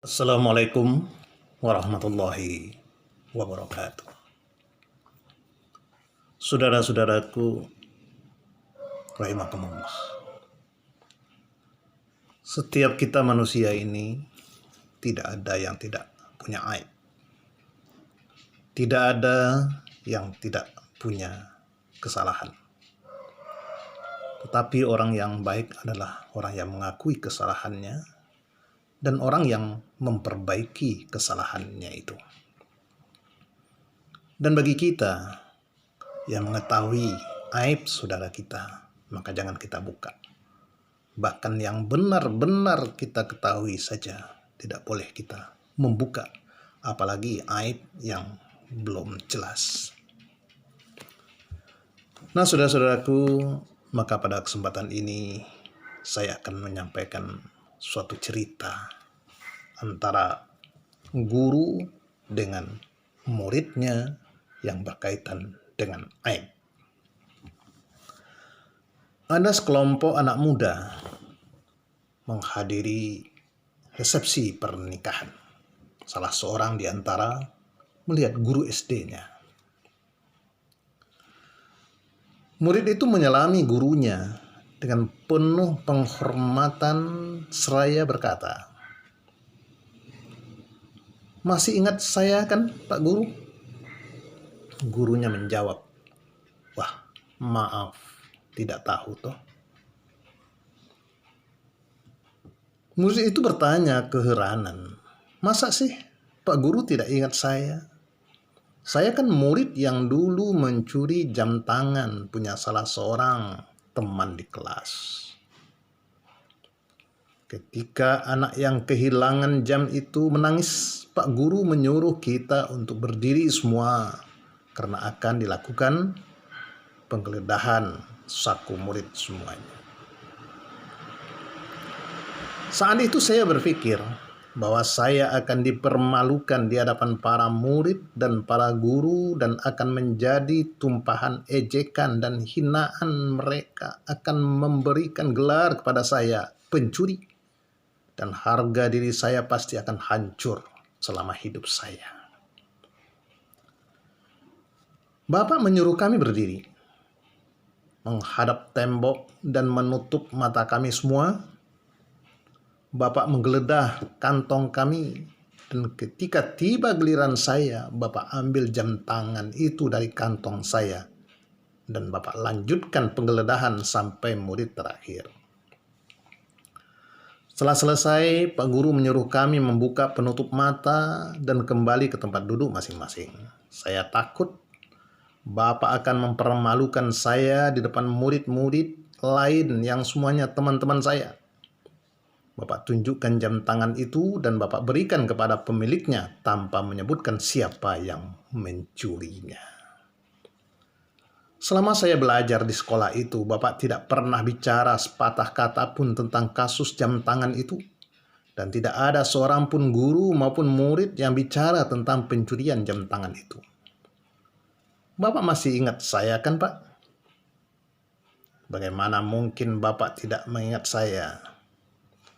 Assalamualaikum warahmatullahi wabarakatuh. Saudara-saudaraku, rahimakumullah. Setiap kita manusia ini tidak ada yang tidak punya aib. Tidak ada yang tidak punya kesalahan. Tetapi orang yang baik adalah orang yang mengakui kesalahannya dan orang yang memperbaiki kesalahannya itu. Dan bagi kita yang mengetahui aib saudara kita, maka jangan kita buka. Bahkan yang benar-benar kita ketahui saja tidak boleh kita membuka, apalagi aib yang belum jelas. Nah, saudara-saudaraku, maka pada kesempatan ini saya akan menyampaikan suatu cerita antara guru dengan muridnya yang berkaitan dengan aib. Ada sekelompok anak muda menghadiri resepsi pernikahan. Salah seorang di antara melihat guru SD-nya. Murid itu menyelami gurunya dengan penuh penghormatan seraya berkata, "Masih ingat saya kan, Pak Guru?" Gurunya menjawab, "Wah, maaf, tidak tahu toh." Murid itu bertanya keheranan, "Masa sih Pak Guru tidak ingat saya? Saya kan murid yang dulu mencuri jam tangan punya salah seorang teman di kelas. Ketika anak yang kehilangan jam itu menangis, Pak Guru menyuruh kita untuk berdiri semua karena akan dilakukan penggeledahan saku murid semuanya. Saat itu saya berpikir bahwa saya akan dipermalukan di hadapan para murid dan para guru dan akan menjadi tumpahan ejekan dan hinaan. Mereka akan memberikan gelar kepada saya pencuri dan harga diri saya pasti akan hancur selama hidup saya. Bapak menyuruh kami berdiri, menghadap tembok dan menutup mata kami semua. Bapak menggeledah kantong kami dan ketika tiba giliran saya, Bapak ambil jam tangan itu dari kantong saya dan Bapak lanjutkan penggeledahan sampai murid terakhir. Setelah selesai, Pak Guru menyuruh kami membuka penutup mata dan kembali ke tempat duduk masing-masing. Saya takut Bapak akan mempermalukan saya di depan murid-murid lain yang semuanya teman-teman saya. Bapak tunjukkan jam tangan itu dan Bapak berikan kepada pemiliknya tanpa menyebutkan siapa yang mencurinya. Selama saya belajar di sekolah itu, Bapak tidak pernah bicara sepatah kata pun tentang kasus jam tangan itu. Dan tidak ada seorang pun guru maupun murid yang bicara tentang pencurian jam tangan itu. Bapak masih ingat saya kan, Pak? Bagaimana mungkin Bapak tidak mengingat saya?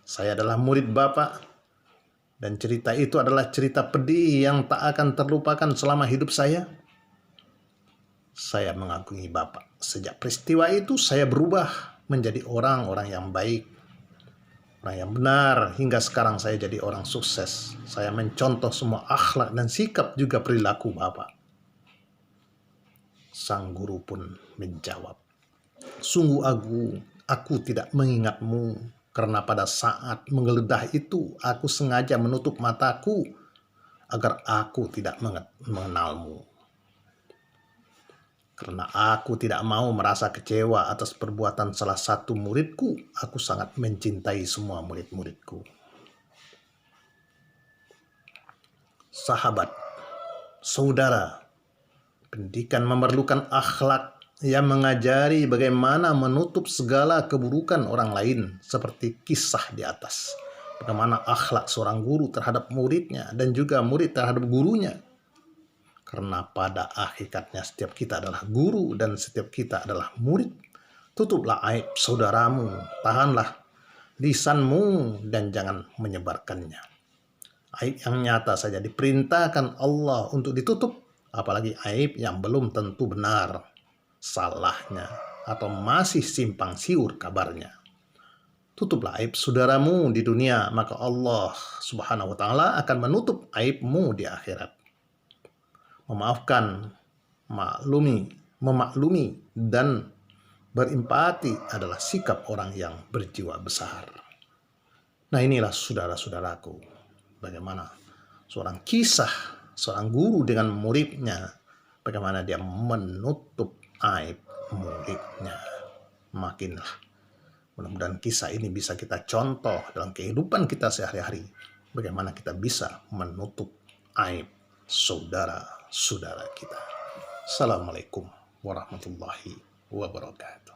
Saya adalah murid Bapak, dan cerita itu adalah cerita pedih yang tak akan terlupakan selama hidup saya. Saya mengagumi Bapak. Sejak peristiwa itu, saya berubah menjadi orang-orang yang baik, orang yang benar. Hingga sekarang saya jadi orang sukses. Saya mencontoh semua akhlak dan sikap juga perilaku Bapak. Sang guru pun menjawab, "Sungguh aku tidak mengingatmu. Karena pada saat menggeledah itu, aku sengaja menutup mataku agar aku tidak mengenalmu. Karena aku tidak mau merasa kecewa atas perbuatan salah satu muridku, aku sangat mencintai semua murid-muridku." Sahabat, saudara, pendidikan memerlukan akhlak yang mengajari bagaimana menutup segala keburukan orang lain seperti kisah di atas. Bagaimana akhlak seorang guru terhadap muridnya dan juga murid terhadap gurunya. Karena pada hakikatnya setiap kita adalah guru dan setiap kita adalah murid. Tutuplah aib saudaramu, tahanlah lisanmu dan jangan menyebarkannya. Aib yang nyata saja diperintahkan Allah untuk ditutup, apalagi aib yang belum tentu benar salahnya atau masih simpang siur kabarnya. Tutuplah aib saudaramu di dunia, maka Allah Subhanahu wa taala akan menutup aibmu di akhirat. Memaafkan, memaklumi dan berempati adalah sikap orang yang berjiwa besar. Nah, inilah saudara-saudaraku, bagaimana seorang guru dengan muridnya, bagaimana dia menutup aib muridnya. Makinlah, mudah-mudahan kisah ini bisa kita contoh dalam kehidupan kita sehari-hari, bagaimana kita bisa menutup aib saudara-saudara kita. Assalamualaikum warahmatullahi wabarakatuh.